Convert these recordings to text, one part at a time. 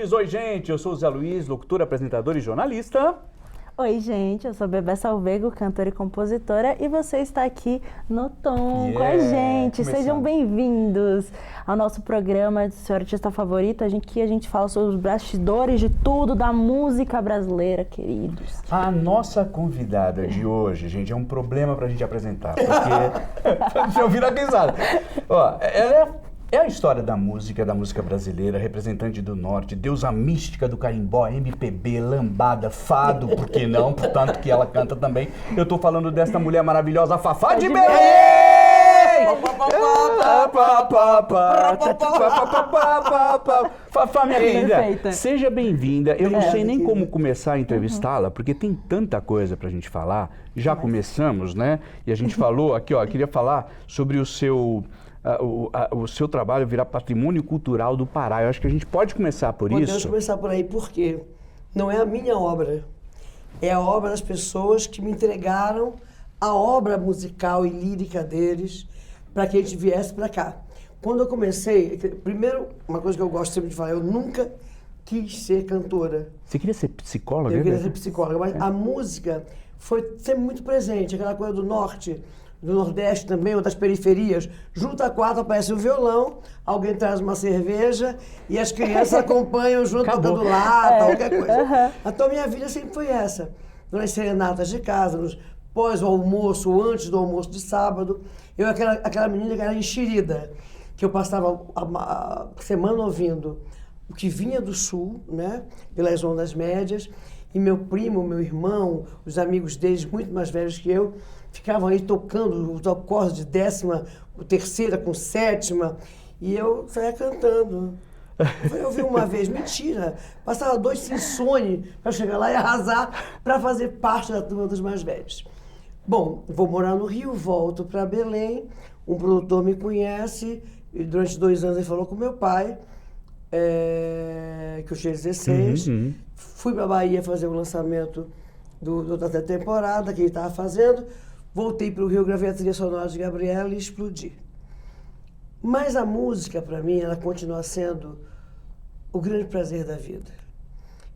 ouvintes! Oi, gente! Eu sou o Zé Luiz, locutor, apresentador e jornalista. Oi, gente! Eu sou Bebé Salvego, cantora e compositora, e você está aqui no Tom com a gente. Começando. Sejam bem-vindos ao nosso programa de Seu Artista Favorito. A gente fala sobre os bastidores de tudo da música brasileira, queridos. A nossa convidada de hoje, gente, é um problema pra gente apresentar, porque... Deixa eu virar risada. Ó, ela é a história da música brasileira, representante do Norte, deusa mística do carimbó, MPB, lambada, fado, por que não? Portanto que ela canta também. Eu tô falando desta mulher maravilhosa, Fafá de Belém! Fafá, minha querida, seja bem-vinda. Eu não sei nem como começar a entrevistá-la, porque tem tanta coisa pra gente falar. Já começamos, né? E a gente falou aqui, ó, eu queria falar sobre o seu trabalho virar patrimônio cultural do Pará. Eu acho que a gente pode começar por isso. Podemos começar por aí, porque não é a minha obra, é a obra das pessoas que me entregaram a obra musical e lírica deles para que a gente viesse para cá. Quando eu comecei, primeiro, uma coisa que eu gosto sempre de falar, eu nunca quis ser cantora. Você queria ser psicóloga? Eu queria ser psicóloga, mas a música foi sempre muito presente, aquela coisa do norte, do Nordeste também, ou das periferias. Junta quatro, aparece um violão, alguém traz uma cerveja e as crianças acompanham junto, tocando lata, qualquer coisa. Então, minha vida sempre foi essa. Nas serenatas de casa, nos pós o almoço, ou antes do almoço de sábado, eu aquela menina que era enxerida, que eu passava a semana ouvindo o que vinha do sul, né, pelas ondas médias, e meu primo, meu irmão, os amigos deles, muito mais velhos que eu, ficavam aí tocando os acordes de 13ª com 7ª, e eu saía cantando. Eu vi uma vez, mentira, passava 2 Sinsone para chegar lá e arrasar para fazer parte da turma dos mais velhos. Bom, vou morar no Rio, volto para Belém, um produtor me conhece, e durante 2 anos ele falou com meu pai, que eu tinha 16, fui para a Bahia fazer o lançamento da temporada que ele estava fazendo, voltei para o Rio, gravei a trilha sonora de Gabriela e explodi. Mas a música, para mim, ela continua sendo o grande prazer da vida.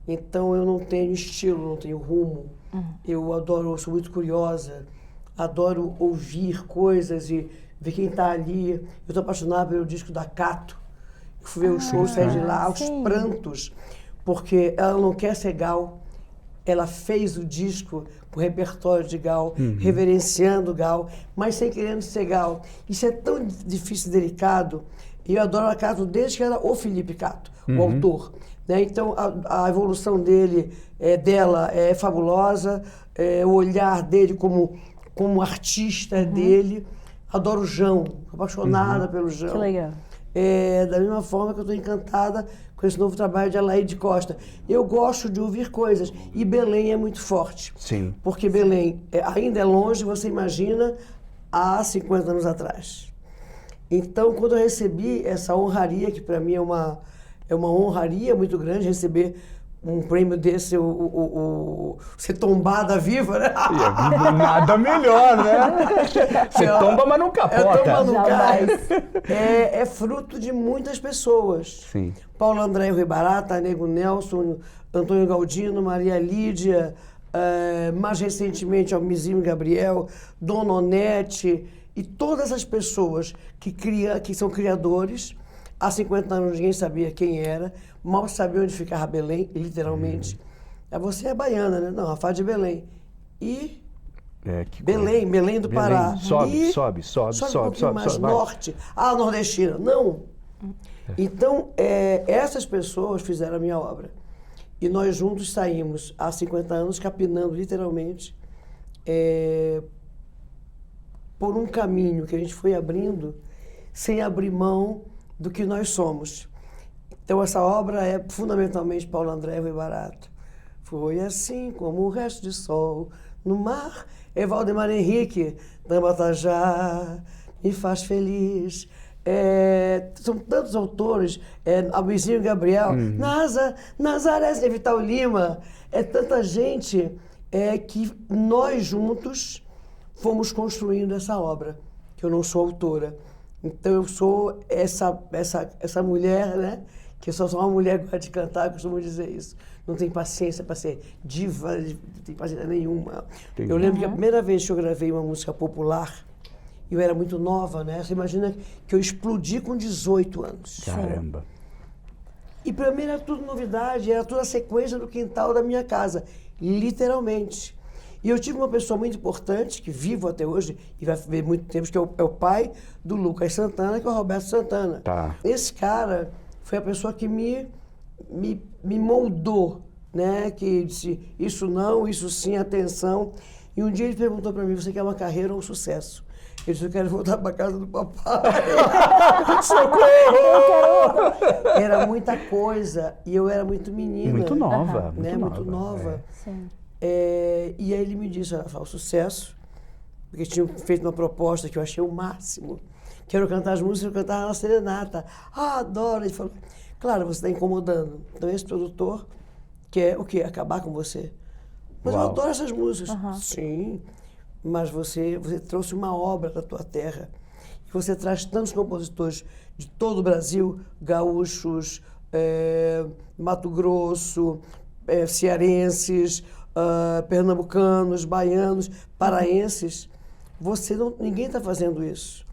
Então, eu não tenho estilo, não tenho rumo. Eu adoro, eu sou muito curiosa, adoro ouvir coisas e ver quem está ali. Eu estou apaixonada pelo disco da Cato. Eu fui ver o show, saí de lá aos prantos, porque ela não quer ser Gal. Ela fez o disco com o repertório de Gal, reverenciando Gal, mas sem querendo ser Gal. Isso é tão difícil e delicado. E eu adoro a Cato desde que era o Felipe Cato, o autor. Né? Então, a evolução dela é fabulosa, o olhar dele como artista dele. Adoro o João, apaixonada pelo João. Que legal. Da mesma forma que eu estou encantada com esse novo trabalho de Alaide Costa. Eu gosto de ouvir coisas, e Belém é muito forte. Sim. Porque Belém ainda é longe, você imagina, há 50 anos atrás. Então, quando eu recebi essa honraria, que para mim é uma honraria muito grande, receber um prêmio desse, ser tombada viva, né? Nada melhor, né? Você tomba, mas não capota. Tomba, não cai. É fruto de muitas pessoas. Sim. Paulo André Rui Barata, Nego Nelson, Antônio Galdino, Maria Lídia, mais recentemente Almizinho Gabriel, Dona Onete, e todas essas pessoas que são criadores. Há 50 anos ninguém sabia quem era, mal sabia onde ficava Belém, literalmente. Você é baiana, né? Não, a Fá de Belém. E Belém do Pará. Sobe um pouquinho mais norte. Nordestina. Não. Então, essas pessoas fizeram a minha obra. E nós juntos saímos, há 50 anos, capinando literalmente, por um caminho que a gente foi abrindo, sem abrir mão do que nós somos. Então, essa obra é fundamentalmente Paulo André Rui Barata. Foi assim como o resto de sol no mar. Valdemar Henrique, Tambatajá, me faz feliz. São tantos autores, Almizinho Gabriel, Nazaré de Vital Lima. É tanta gente que nós juntos fomos construindo essa obra, que eu não sou autora. Então eu sou essa mulher, né, Que só uma mulher gosta de cantar, eu costumo dizer isso. Não tem paciência para ser diva, não tem paciência nenhuma. Entendi. Eu lembro que a primeira vez que eu gravei uma música popular, eu era muito nova, né? Você imagina que eu explodi com 18 anos. Caramba. E para mim era tudo novidade, era toda a sequência do quintal da minha casa, literalmente. E eu tive uma pessoa muito importante, que vivo até hoje, e vai viver muito tempo, que é o pai do Lucas Santana, que é o Roberto Santana. Tá. Esse cara foi a pessoa que me moldou, né? Que disse, isso não, isso sim, atenção. E um dia ele perguntou para mim, você quer uma carreira ou um sucesso? Eu disse, eu quero voltar para casa do papai. Socorro! Era muita coisa, e eu era muito menina. Muito nova. Né? Muito nova. Sim. E aí ele me disse, Rafael, sucesso, porque tinha feito uma proposta que eu achei o máximo. Quero cantar as músicas, eu cantava na serenata. Ah, adoro. Ele falou, claro, você está incomodando. Então esse produtor quer o quê? Acabar com você. Mas Uau. eu adoro essas músicas. Sim, mas você trouxe uma obra da tua terra. E você traz tantos compositores de todo o Brasil, gaúchos, Mato Grosso, cearenses, pernambucanos, baianos, paraenses. Ninguém está fazendo isso.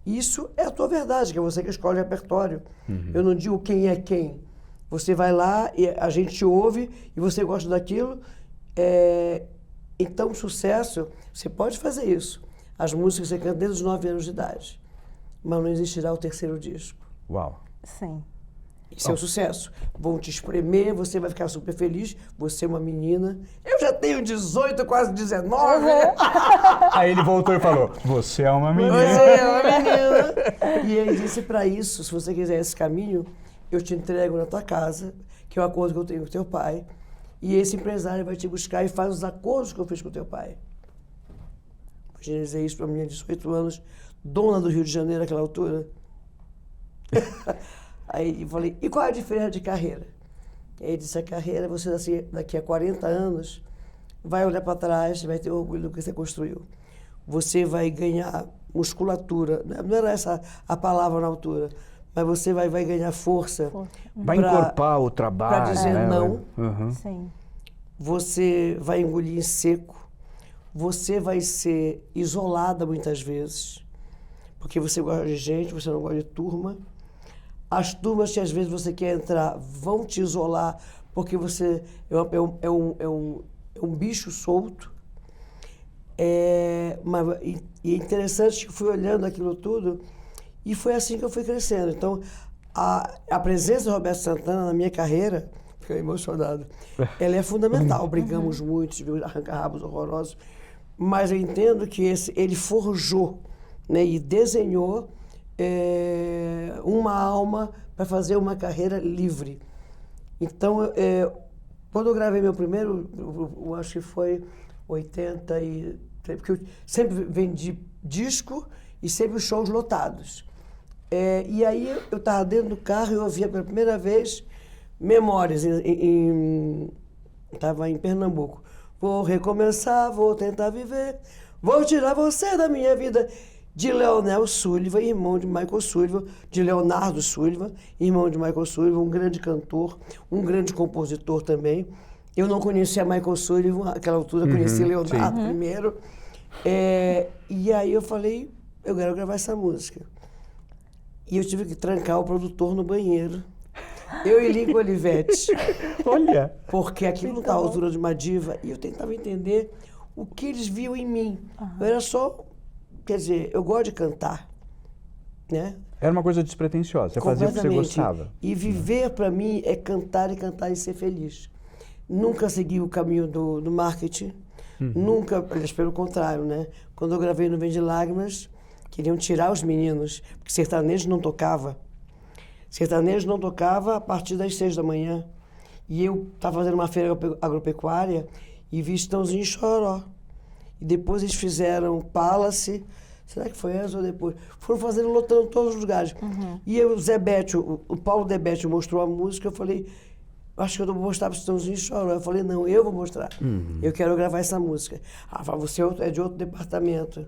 Isso é a tua verdade, que é você que escolhe o repertório. Eu não digo quem é quem. Você vai lá e a gente te ouve e você gosta daquilo. Então, sucesso, você pode fazer isso. As músicas você canta desde os 9 anos de idade. Mas não existirá o terceiro disco. Uau. Sim. Isso é um sucesso. Vão te espremer, você vai ficar super feliz. Você é uma menina. Eu já tenho 18, quase 19. Aí ele voltou e falou, você é uma menina. Você é uma menina. E ele disse, para isso, se você quiser esse caminho, eu te entrego na tua casa, que é o acordo que eu tenho com teu pai. E esse empresário vai te buscar e faz os acordos que eu fiz com teu pai. Imagina dizer isso para uma menina de 18 anos, dona do Rio de Janeiro naquela altura. Aí eu falei, e qual é a diferença de carreira? Aí ele disse, a carreira, você daqui a 40 anos vai olhar para trás, vai ter orgulho do que você construiu. Você vai ganhar musculatura, não era essa a palavra na altura, mas você vai ganhar força. Vai encorpar o trabalho. Para dizer não. Sim. Você vai engolir em seco. Você vai ser isolada muitas vezes, porque você gosta de gente, você não gosta de turma. As turmas que às vezes você quer entrar vão te isolar, porque você é um bicho solto. E é interessante que eu fui olhando aquilo tudo e foi assim que eu fui crescendo. Então, a presença do Roberto Santana na minha carreira, fiquei emocionado, ela é fundamental. Brigamos muito, tivemos arranca-rabos horrorosos, mas eu entendo que ele forjou, né, e desenhou uma alma para fazer uma carreira livre. Então, quando eu gravei meu primeiro, eu acho que foi 83, porque eu sempre vendi disco e sempre os shows lotados. E aí eu estava dentro do carro e eu ouvia pela primeira vez Memórias, estava em Pernambuco. Vou recomeçar, vou tentar viver, vou tirar você da minha vida. De Leonel Sullivan, irmão de Michael Sullivan, de Leonardo Sullivan, irmão de Michael Sullivan, um grande cantor, um grande compositor também. Eu não conhecia Michael Sullivan, naquela altura conheci Leonardo primeiro. E aí eu falei, eu quero gravar essa música. E eu tive que trancar o produtor no banheiro. Eu e Lincoln Olivetti. Olha! Porque aquilo não está à altura de uma diva. E eu tentava entender o que eles viam em mim. Eu era só... Quer dizer, eu gosto de cantar, né? Era uma coisa despretensiosa, você fazia o que você gostava. E viver, para mim, é cantar e ser feliz. Nunca segui o caminho do marketing, nunca, aliás, pelo contrário, né? Quando eu gravei no Vem de Lágrimas, queriam tirar os meninos, porque sertanejo não tocava. Sertanejo não tocava a partir das 6 da manhã. E eu estava fazendo uma feira agropecuária e vi Estãozinho Choró. E depois eles fizeram Palace, será que foi essa ou depois? Foram fazendo, lotando todos os lugares. E o Zé Bétio, o Paulo De Bétio mostrou a música, eu falei, acho que eu vou mostrar para o Estãozinho Choró. Eu falei, não, eu vou mostrar. Eu quero gravar essa música. Ah, você é de outro departamento.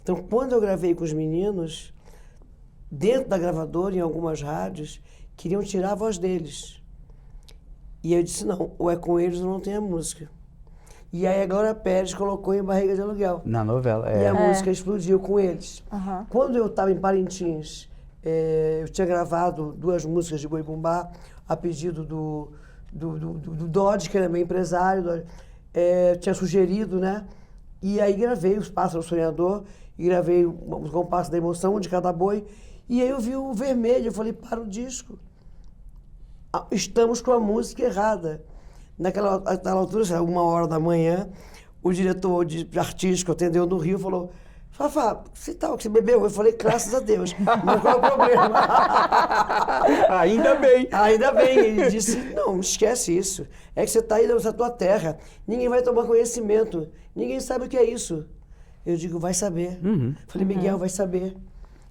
Então, quando eu gravei com os meninos, dentro da gravadora, em algumas rádios, queriam tirar a voz deles. E eu disse, não, ou é com eles ou não tem a música. E aí a Glória Pérez colocou em Barriga de Aluguel. Na novela, E a música explodiu com eles. Aham. Quando eu estava em Parintins, eu tinha gravado 2 músicas de Boi Bumbá, a pedido do Dodge, que era meu empresário, tinha sugerido, né? E aí gravei Os Pássaros Sonhador, e gravei Os Compassos da Emoção, um de cada boi, e aí eu vi o vermelho, eu falei, para o disco. Estamos com a música errada. Naquela altura, 1h da manhã, o diretor artístico atendeu no Rio e falou, Fafá, que tal que você bebeu? Eu falei, graças a Deus. Mas qual é o problema? Ainda bem. Ainda bem. Ele disse, não, esquece isso. É que você está aí nessa tua terra. Ninguém vai tomar conhecimento. Ninguém sabe o que é isso. Eu digo, vai saber. Falei, Miguel, vai saber.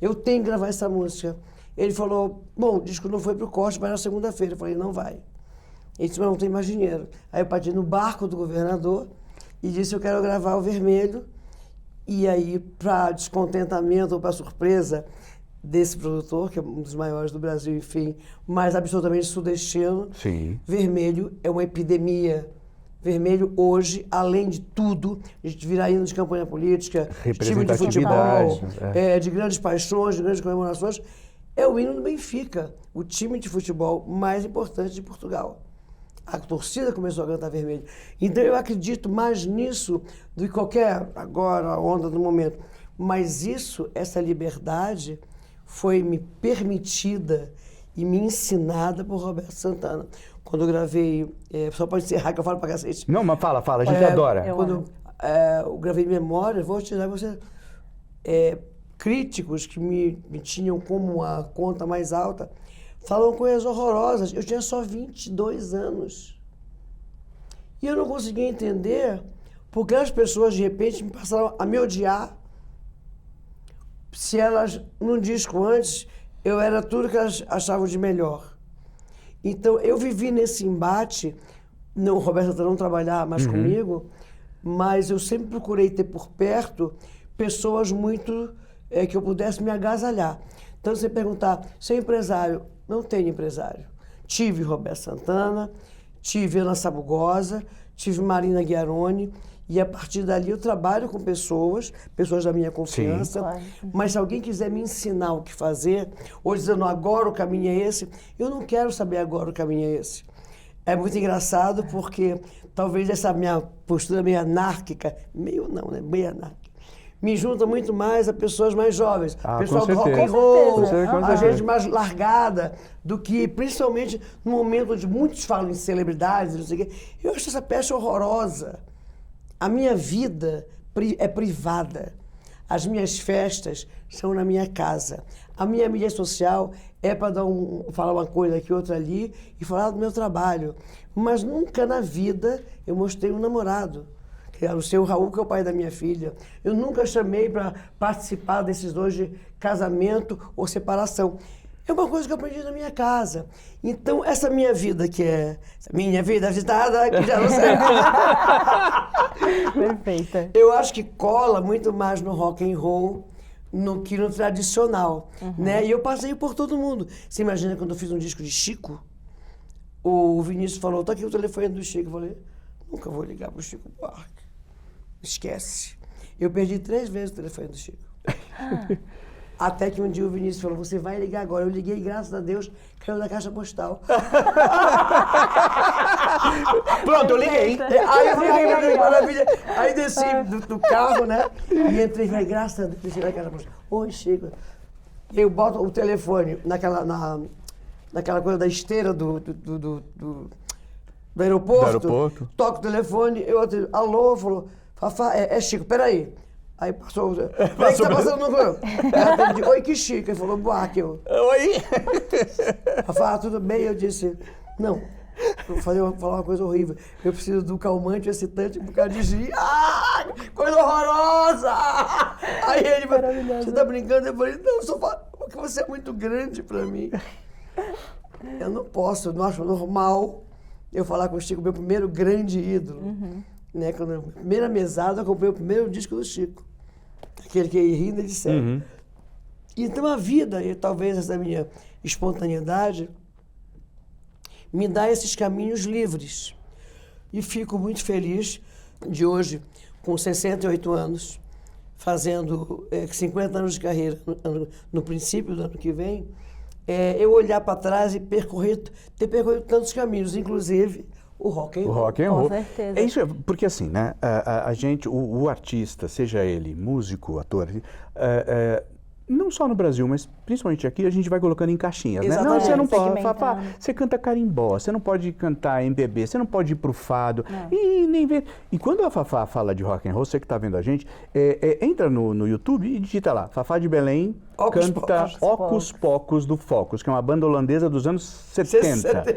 Eu tenho que gravar essa música. Ele falou, bom, o disco não foi pro corte, mas na segunda-feira. Eu falei, não vai. Ele disse, mas não tem mais dinheiro. Aí eu parti no barco do governador e disse, eu quero gravar o Vermelho. E aí, para descontentamento ou para surpresa desse produtor, que é um dos maiores do Brasil, enfim, mas absolutamente sudestino, Sim. Vermelho é uma epidemia. Vermelho hoje, além de tudo, a gente vira hino de campanha política, time de futebol, de grandes paixões, de grandes comemorações, é o hino do Benfica, o time de futebol mais importante de Portugal. A torcida começou a cantar Vermelho. Então eu acredito mais nisso do que qualquer, agora, onda do momento. Mas isso, essa liberdade, foi me permitida e me ensinada por Roberto Santana. Quando eu gravei, só para encerrar que eu falo pra cacete. Não, mas fala, a gente adora. Quando eu gravei Memória, vou te dar você... críticos que me tinham como a conta mais alta, falam coisas horrorosas. Eu tinha só 22 anos. E eu não conseguia entender porque as pessoas, de repente, me passaram a me odiar. Se elas, num disco antes, eu era tudo que elas achavam de melhor. Então, eu vivi nesse embate. Não, o Roberto Santana não trabalhar mais comigo, mas eu sempre procurei ter por perto pessoas muito... que eu pudesse me agasalhar. Então, você perguntar, seu empresário? Não tenho empresário. Tive Roberto Santana, tive Ana Sabugosa, tive Marina Ghiaroni, e a partir dali eu trabalho com pessoas da minha confiança. Sim, claro. Mas se alguém quiser me ensinar o que fazer, ou dizendo agora o caminho é esse, eu não quero saber agora o caminho é esse. É muito engraçado porque talvez essa minha postura meio anárquica, meio não, né? Meio anárquica, me junta muito mais a pessoas mais jovens. Pessoal do rock and roll, a gente mais largada do que, principalmente no momento onde muitos falam em celebridades, não sei o quê. Eu acho essa peça horrorosa. A minha vida é privada. As minhas festas são na minha casa. A minha mídia social é para falar uma coisa aqui, outra ali, e falar do meu trabalho. Mas nunca na vida eu mostrei um namorado. O seu Raul, que é o pai da minha filha. Eu nunca chamei para participar desses dois de casamento ou separação. É uma coisa que eu aprendi na minha casa. Então, essa minha vida, que é minha vida agitada, que já não sei. Perfeita. Eu acho que cola muito mais no rock and roll no que no tradicional, né? E eu passei por todo mundo. Você imagina quando eu fiz um disco de Chico? O Vinícius falou, tá aqui o telefone do Chico. Eu falei, nunca vou ligar pro Chico Buarque. Esquece. Eu perdi 3 vezes o telefone do Chico. Até que um dia o Vinícius falou, você vai ligar agora. Eu liguei, graças a Deus, caiu da caixa postal. Pronto, eu liguei. Aí eu liguei, maravilha. Aí desci do carro, né? E entrei e falei, graças a Deus, desci da caixa postal. Oi, Chico. E eu boto o telefone naquela coisa da esteira do aeroporto. Toco o telefone, eu atendo, alô, falou, Fafá, é Chico, peraí. Aí passou, peraí que tá passando no grupo. Oi, que Chico. Ele falou, Buarque. Oi. Fafá, tudo bem? Eu disse, não, vou falar uma coisa horrível. Eu preciso do calmante excitante por causa de gin. Ah, coisa horrorosa! Aí ele falou, você tá brincando? Eu falei, não, só falo, porque você é muito grande pra mim. Eu não posso, eu não acho normal eu falar com o Chico, meu primeiro grande ídolo. Né? Quando na primeira mesada eu comprei o primeiro disco do Chico. Aquele que rindo de sério. Então a vida, e talvez essa minha espontaneidade, me dá esses caminhos livres. E fico muito feliz de hoje, com 68 anos, fazendo 50 anos de carreira no princípio do ano que vem, eu olhar para trás e ter percorrido tantos caminhos, inclusive o rock and roll. O rock and roll. Com certeza. É isso, porque assim, né, a gente, o artista, seja ele músico, ator, não só no Brasil, mas principalmente aqui, a gente vai colocando em caixinhas, né? Não, Exatamente. você não pode, Segmentando. Fafá, você canta carimbó, você não pode cantar MPB, você não pode ir pro fado, e nem ver. E quando a Fafá fala de rock and roll, você que tá vendo a gente, entra no YouTube e digita lá, Fafá de Belém Ocus canta Pocus. Ocus Pocus do Focus, que é uma banda holandesa dos anos 70.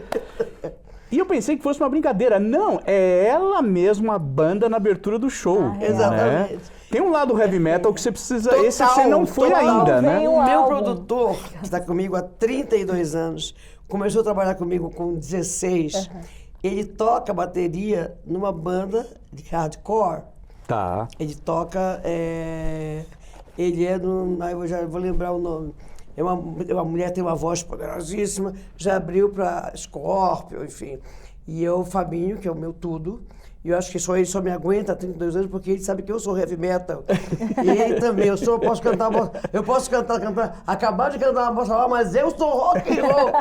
E eu pensei que fosse uma brincadeira. Não, é ela mesma a banda na abertura do show. Exatamente. Né? Tem um lado heavy metal que você precisa... Total, esse você não foi total. ainda, né? Vem O meu álbum. produtor, que está comigo há 32 anos, começou a trabalhar comigo com 16. Ele toca bateria numa banda de hardcore. Tá. Ele toca... ele é do... Eu já vou lembrar o nome. É uma mulher, tem uma voz poderosíssima, já abriu para Scorpio, enfim. E eu, Fabinho, que é o meu tudo, e eu acho que ele só me aguenta há 32 anos porque ele sabe que eu sou heavy metal. E ele também, eu posso cantar, acabar de cantar uma bossa nova, mas eu sou rock and roll.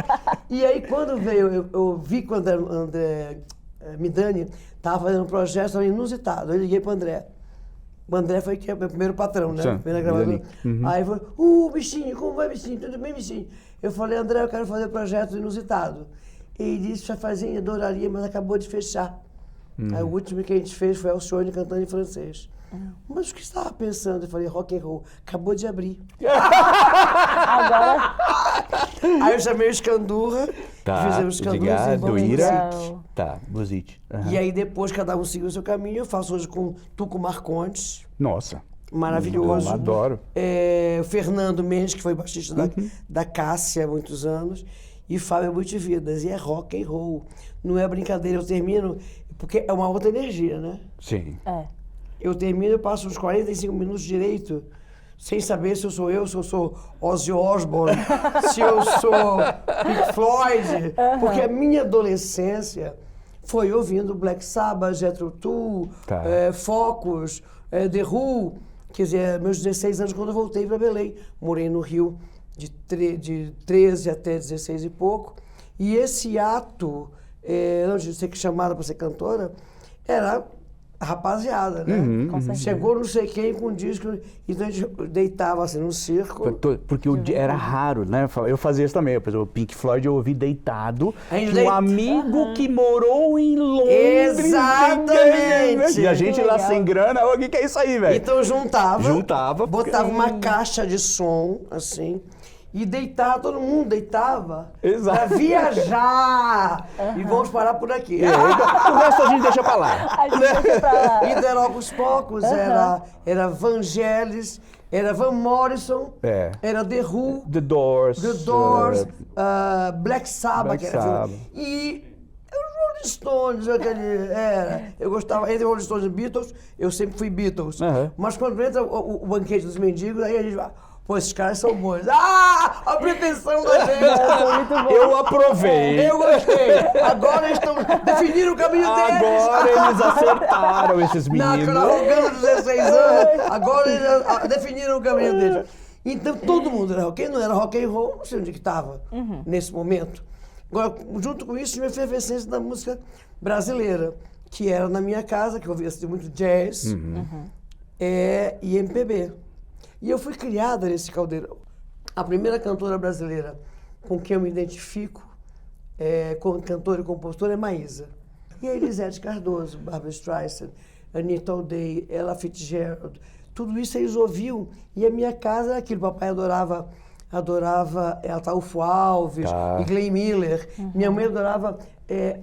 E aí quando veio, eu vi quando o André Midani estava fazendo um projeto inusitado, eu liguei para o André. O André foi que é o meu primeiro patrão, né? Sim, Primeira gravadora. Aí falou, bichinho, como vai, bichinho? Tudo bem, bichinho? Eu falei, André, eu quero fazer um projeto inusitado. Ele disse, já fazia, adoraria, mas acabou de fechar. Aí o último que a gente fez foi Alcione cantando em francês. Mas o que você estava pensando? Eu falei, rock and roll. Acabou de abrir. Agora, Aí eu chamei o Escandurra, fizemos Escandurra do Ira. Legal. Tá, Buzite. E aí depois cada um seguiu o seu caminho. Eu faço hoje com Tuco Marcondes, Nossa. maravilhoso. Bom, adoro. O Fernando Mendes, que foi baixista da Cássia há muitos anos, e Fábio Multividas. E é rock and roll. Não é brincadeira, eu termino, porque é uma outra energia, né? Sim. Eu termino, eu passo uns 45 minutos direito, sem saber se eu sou Ozzy Osbourne, se eu sou Pink Floyd, porque a minha adolescência foi ouvindo Black Sabbath, Jethro Tull, Tá. Focus, The Who, quer dizer, meus 16 anos quando eu voltei para Belém. Morei no Rio de 13 até 16 e pouco, e esse ato, antes de ser chamada para ser cantora, era a rapaziada, né? Com certeza. Chegou não sei quem com um disco, então a gente deitava assim num circo. Porque era raro, né? Eu fazia isso também. Por exemplo, o Pink Floyd eu ouvi deitado Ainda de um amigo que morou em Londres. Exatamente. E a gente Que lá legal. sem grana, o que é isso aí, velho? Então eu juntava, botava Sim. uma caixa de som, assim, e deitava, todo mundo deitava Exato. pra viajar. E vamos parar por aqui. O resto a gente deixa pra lá. a gente deixa pra lá. E era Ocus Pocus, era Vangelis, era Van Morrison, era The Who, The Doors. Black Sabbath, Black que era Sabbath. e os Rolling Stones, eu gostava, entre Rolling Stones e Beatles, eu sempre fui Beatles. Mas quando entra o banquete dos mendigos, aí a gente vai, pô, esses caras são bons. A pretensão da gente. Eu aprovei. Eu gostei. Agora eles estão definindo o caminho deles. Agora eles acertaram esses meninos. Na arrogância dos 16 anos, agora eles definiram o caminho deles. Então todo mundo era rock. Quem não era rock and roll, não sei onde que estava nesse momento. Agora, junto com isso, tinha uma efervescência da música brasileira, que era na minha casa, que eu ouvia muito jazz e MPB. E eu fui criada nesse caldeirão. A primeira cantora brasileira com quem eu me identifico, como cantora e compositora, é Maísa. E a Elisete Cardoso, Barbra Streisand, Anita O'Day, Ella Fitzgerald, tudo isso eles ouviam. E a minha casa era aquilo. Papai adorava Ataúfo Alves e Glenn Miller. Minha mãe adorava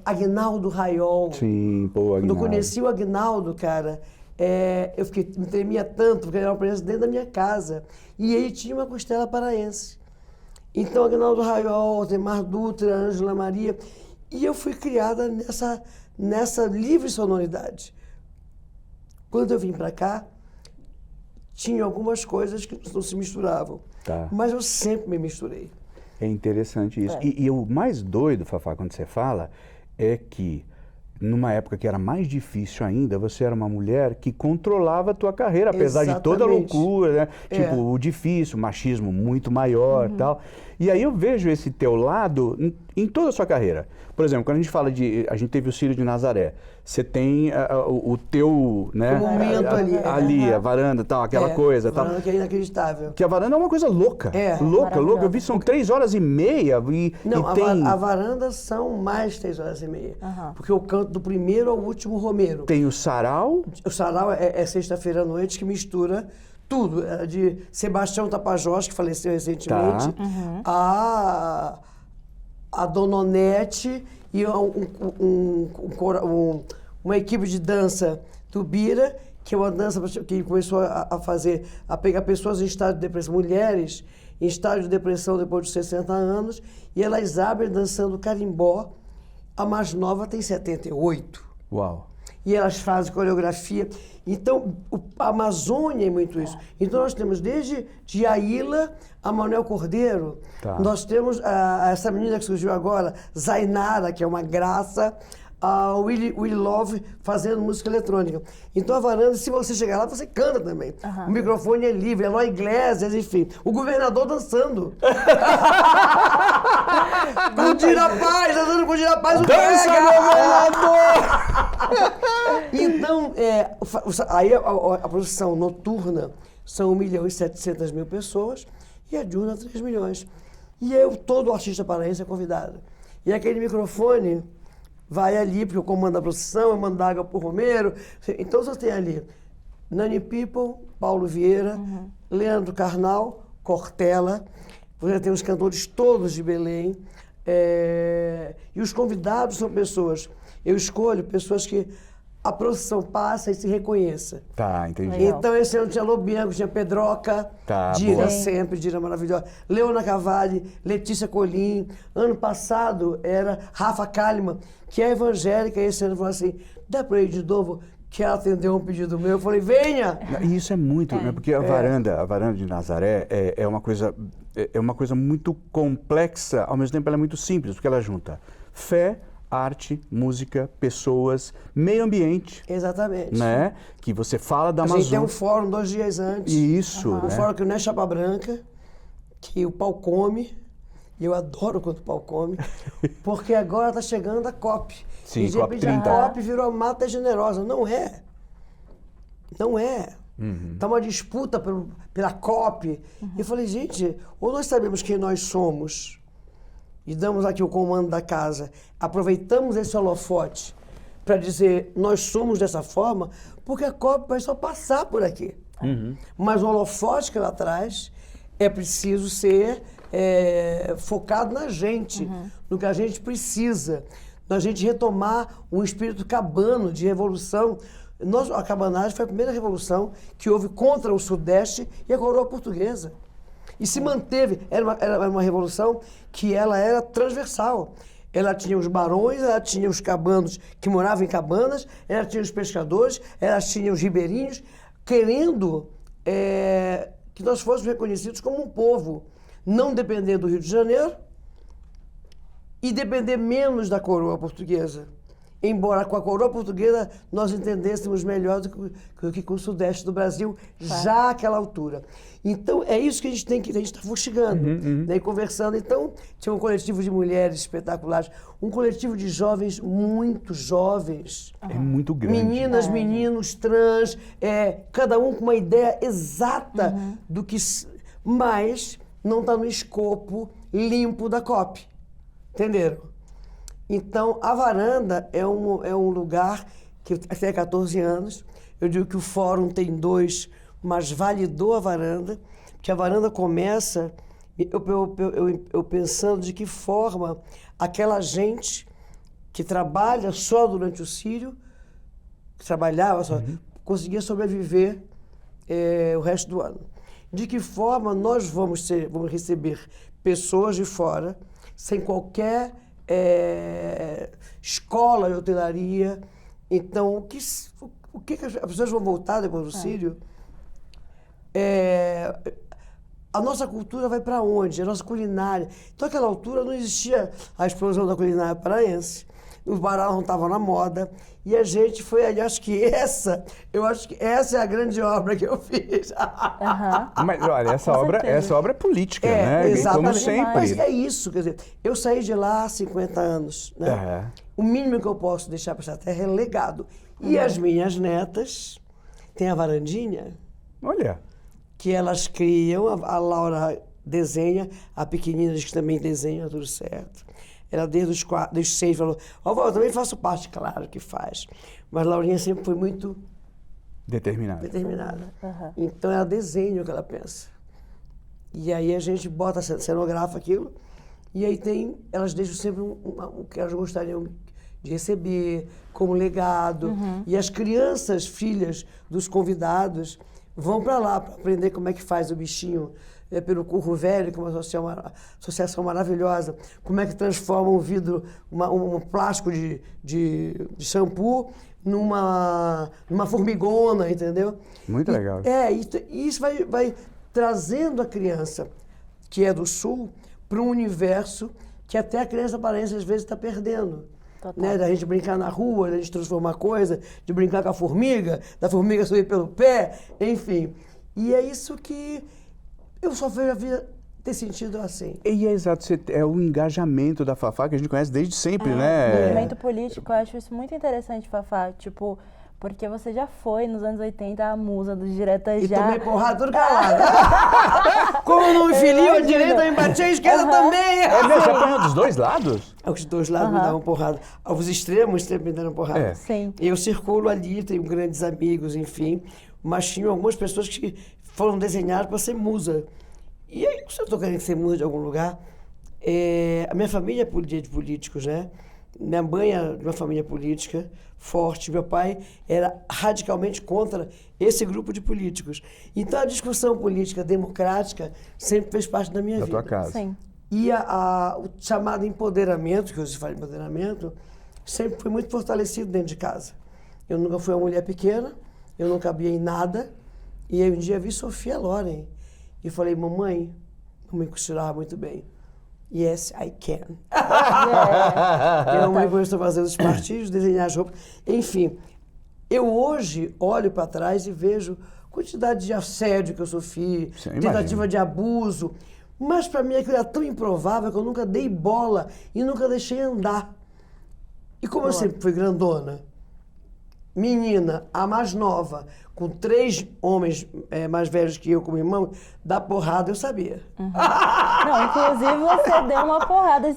Aguinaldo Raiol. Sim, pô, Quando Aguinaldo. eu conheci o Aguinaldo, cara, me tremia tanto, porque ele era uma presença dentro da minha casa. E ele tinha uma costela paraense. Então, Aguinaldo Raiol, Temar Dutra, Ângela Maria. E eu fui criada nessa livre sonoridade. Quando eu vim para cá, tinha algumas coisas que não se misturavam. Tá. Mas eu sempre me misturei. É interessante isso. É. E o mais doido, Fafá, quando você fala, é que numa época que era mais difícil ainda, você era uma mulher que controlava a tua carreira, apesar de toda a Exatamente. loucura, né? É. Tipo, o difícil, o machismo muito maior e tal. E aí eu vejo esse teu lado em toda a sua carreira. Por exemplo, quando a gente fala a gente teve o Círio de Nazaré, você tem o teu, né? O momento ali. A varanda, tal, aquela coisa, tal. Varanda que é inacreditável. Que a varanda é uma coisa louca. É. Louca, louca. Eu vi, são 3h30 Não, e tem... a varanda são mais 3h30. Aham. Porque eu canto do primeiro ao último Romeiro. Tem o sarau. O sarau é sexta-feira à noite, que mistura tudo. É de Sebastião Tapajós, que faleceu recentemente, a Dona Onete e uma equipe de dança do Bira, que é uma dança que começou a pegar pessoas em estado de depressão, mulheres em estado de depressão depois de 60 anos, e elas abrem dançando carimbó. A mais nova tem 78. Uau. E elas fazem coreografia. Então, a Amazônia é muito isso. Então, nós temos desde de Aila a Manuel Cordeiro. Tá. Nós temos essa menina que surgiu agora, Zainara, que é uma graça, a Willy Love fazendo música eletrônica. Então, a varanda, se você chegar lá, você canta também. O microfone é livre, Eloy Iglesias, enfim. O governador dançando. Com o Dirapaz, dançando com o Dirapaz, o Dança, governador! Então, aí a produção noturna são 1.700.000 pessoas e a diurna 3 milhões. E todo artista paraense é convidado. E aquele microfone vai ali, porque eu comando a procissão, eu mando água pro Romeiro. Então você tem ali Nani People, Paulo Vieira, Leandro Carnal, Cortella, você tem os cantores todos de Belém. E os convidados são pessoas, eu escolho pessoas que a procissão passa e se reconheça. Tá, entendi. Legal. Então esse ano tinha Lobianco, tinha Pedroca, Tá, Dira boa. sempre, Dira maravilhosa, Leona Cavalli, Letícia Colim. Ano passado era Rafa Kalimann, que é evangélica, e esse ano falou assim, dá pra ir de novo, que ela atendeu um pedido meu. Eu falei, venha! E isso é muito, né? Porque a varanda de Nazaré é uma coisa muito complexa, ao mesmo tempo ela é muito simples, porque ela junta fé, arte, música, pessoas, meio ambiente, Exatamente. né? Que você fala da A gente tem Amazônia. um fórum 2 dias antes. Isso, Um né? fórum que não é chapa branca, que o pau come, e eu adoro quando o pau come, porque agora está chegando a COP. Sim, e de repente COP30. a COP virou a Mata Generosa. Não é. Não é. Está uma disputa pela COP. E eu falei, gente, ou nós sabemos quem nós somos e damos aqui o comando da casa, aproveitamos esse holofote para dizer nós somos dessa forma, porque a COP vai só passar por aqui. Mas o holofote que ela traz é preciso ser focado na gente, no que a gente precisa, na gente retomar um espírito cabano de revolução. A cabanagem foi a primeira revolução que houve contra o Sudeste e a coroa portuguesa. E se manteve, era uma revolução que ela era transversal. Ela tinha os barões, ela tinha os cabanos que moravam em cabanas, ela tinha os pescadores, ela tinha os ribeirinhos, querendo que nós fôssemos reconhecidos como um povo, não depender do Rio de Janeiro e depender menos da coroa portuguesa. Embora com a coroa portuguesa nós entendêssemos melhor do que com o sudeste do Brasil, já àquela altura. Então, é isso que a gente está fustigando, né, e conversando. Então, tinha um coletivo de mulheres espetaculares, um coletivo de jovens, muito jovens. É muito grande. Meninas, meninos, trans, cada um com uma ideia exata do que... Mas não está no escopo limpo da COP. Entenderam? Então, a varanda é um lugar que até 14 anos, eu digo que o fórum tem 2, mas validou a varanda, porque a varanda começa, eu pensando de que forma aquela gente que trabalha só durante o Círio, que trabalhava só, conseguia sobreviver o resto do ano. De que forma nós vamos receber pessoas de fora, sem qualquer escola de hotelaria. Então, o que as pessoas vão voltar depois do Círio? a nossa cultura vai para onde? A nossa culinária. Então, naquela altura, não existia a explosão da culinária paraense. O Pará não estava na moda. E a gente foi ali, eu acho que essa é a grande obra que eu fiz. Mas olha, essa obra é política, né? Exatamente. Como sempre. Mas é isso, quer dizer, eu saí de lá há 50 anos, né? O mínimo que eu posso deixar para essa terra é legado. E as minhas netas têm a varandinha. Olha. Que elas criam, a Laura desenha, a pequenina diz que também desenha, tudo certo. Ela desde os 6 falou, eu também faço parte, claro que faz. Mas a Laurinha sempre foi muito determinada. Então ela desenha o que ela pensa. E aí a gente bota, cenografa aquilo, e aí elas deixam sempre o que elas gostariam de receber, como legado. E as crianças, filhas dos convidados, vão para lá para aprender como é que faz o bichinho pelo Curro Velho, que é uma associação maravilhosa, como é que transforma um vidro, um plástico de shampoo numa formigona, entendeu? Muito legal. E isso vai trazendo a criança, que é do Sul, para um universo que até a criança paraense às vezes está perdendo. Né? Da gente brincar na rua, da gente transformar coisa, de brincar com a formiga, da formiga subir pelo pé, enfim. E é isso que eu só vejo a vida ter sentido assim. E é exato, é o engajamento da Fafá, que a gente conhece desde sempre, né? O movimento político, eu acho isso muito interessante, Fafá. Tipo, porque você já foi, nos anos 80, a musa do Direta Já. E tomei porrada tudo calado. Como não me filio a direita, me bati a esquerda também. É mesmo? Você apanhou dos dois lados? Os dois lados me davam porrada. Os extremos me deram porrada. Sim. Eu circulo ali, tenho grandes amigos, enfim. Mas tinha algumas pessoas que foram desenhadas para ser musa. E aí, se eu estou querendo ser musa de algum lugar, a minha família é de políticos, né? Minha mãe é de uma família política forte, meu pai era radicalmente contra esse grupo de políticos. Então a discussão política democrática sempre fez parte da minha vida. Da tua casa. Sim. E o chamado empoderamento, que hoje se fala de empoderamento, sempre foi muito fortalecido dentro de casa. Eu nunca fui uma mulher pequena, eu não cabia em nada, e aí um dia vi Sofia Loren e falei, mamãe costurava muito bem. Yes, I can. Eu me começou a fazer os partidos, desenhar as roupas. Enfim, eu hoje olho para trás e vejo a quantidade de assédio que eu sofri, tentativa de abuso. Mas para mim aquilo era tão improvável que eu nunca dei bola e nunca deixei andar. E como eu sempre fui grandona, menina, a mais nova, com 3 homens mais velhos que eu como irmão, dar porrada eu sabia. Não, inclusive você deu uma porrada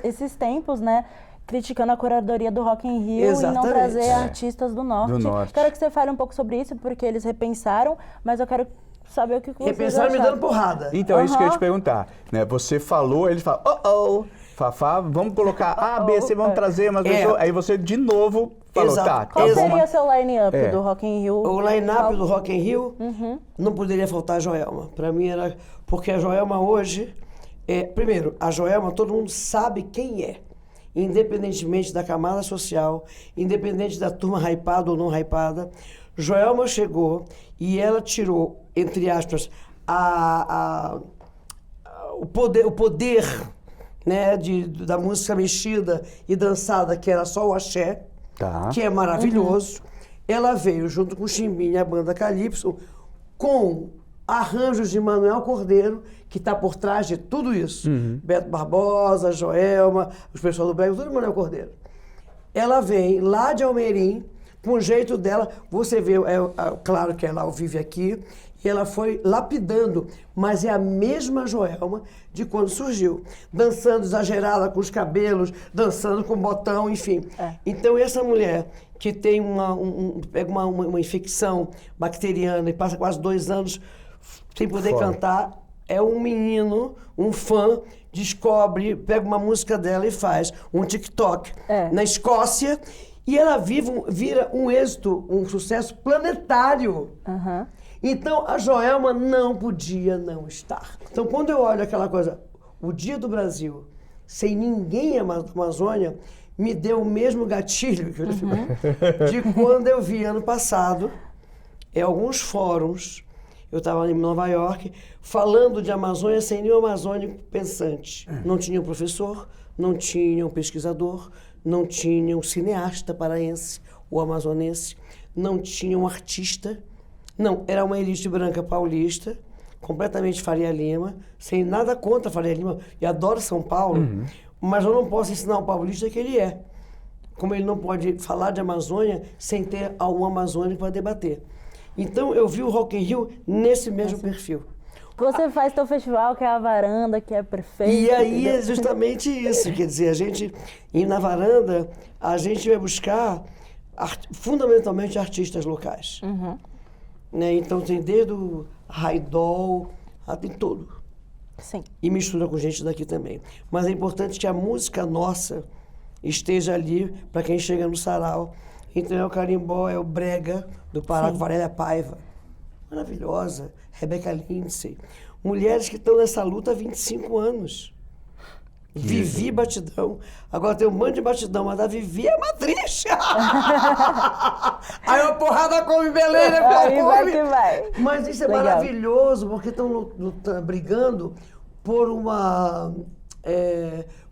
esses tempos, né? Criticando a curadoria do Rock in Rio. Exatamente. E não trazer artistas do Norte. Quero que você fale um pouco sobre isso, porque eles repensaram, mas eu quero saber o que vocês repensaram acharam. Me dando porrada. Então, é isso que eu ia te perguntar. Né? Você falou, eles falam, Fafá, vamos colocar A, B, C, vamos trazer umas pessoas. Aí você, de novo, falou, Qual seria o seu line-up do Rock in Rio? O line-up do Rock in Rio não poderia faltar a Joelma. Para mim era... Porque a Joelma hoje... primeiro, a Joelma, todo mundo sabe quem é. Independentemente da camada social, independente da turma hypada ou não hypada. Joelma chegou e ela tirou, entre aspas, o poder né, da música mexida e dançada, que era só o axé, que é maravilhoso. Ela veio junto com o Chimbinha e a banda Calypso, com arranjos de Manuel Cordeiro, que está por trás de tudo isso. Beto Barbosa, Joelma, os pessoal do Brega, tudo Manuel Cordeiro. Ela vem lá de Almeirim, com o jeito dela, você vê, claro que ela vive aqui, e ela foi lapidando, mas é a mesma Joelma de quando surgiu. Dançando exagerada com os cabelos, dançando com botão, enfim. Então essa mulher que tem pega uma infecção bacteriana e passa quase 2 anos sem poder cantar, é um menino, um fã, pega uma música dela e faz um TikTok na Escócia, e ela vira um êxito, um sucesso planetário. Então, a Joelma não podia não estar. Então, quando eu olho aquela coisa, o Dia do Brasil, sem ninguém da Amazônia, me deu o mesmo gatilho que eu de quando eu vi ano passado, em alguns fóruns, Eu estava em Nova York, falando de Amazônia sem nenhum amazônico pensante. Não tinha um professor, não tinha um pesquisador, não tinha um cineasta paraense ou amazonense, não tinha um artista. Não, era uma elite branca paulista, completamente Faria Lima, sem nada contra Faria Lima, e adoro São Paulo, mas eu não posso ensinar o paulista que ele é. Como ele não pode falar de Amazônia sem ter um amazônico para debater. Então, eu vi o Rock in Rio nesse mesmo perfil. Você faz teu festival, que é a Varanda, que é perfeito. E aí é justamente isso, quer dizer, a gente, na Varanda, a gente vai buscar fundamentalmente artistas locais. Né? Então, tem desde o Raidol, tem tudo. Sim. E mistura com gente daqui também. Mas é importante que a música nossa esteja ali para quem chega no sarau. Então é o carimbó, é o brega do Pará, com Valéria Paiva. Maravilhosa. Rebeca Lindsay. Mulheres que estão nessa luta há 25 anos. Vivi Batidão. Agora tem um monte de batidão, mas a Vivi é matriz. Aí uma porrada come Belém, né? Aí vai que vai. Mas isso é maravilhoso, porque estão brigando por uma...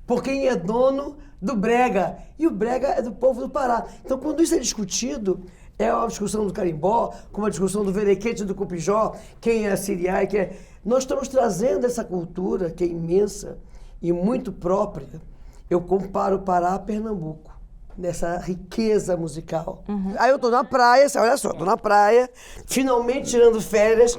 por quem é dono do brega. E o brega é do povo do Pará. Então, quando isso é discutido, é uma discussão do carimbó, como a discussão do verequete do cupijó, quem é siriai, quem é... Nós estamos trazendo essa cultura, que é imensa e muito própria. Eu comparo o Pará a Pernambuco, nessa riqueza musical. Aí eu tô na praia, olha só, tô na praia, finalmente tirando férias.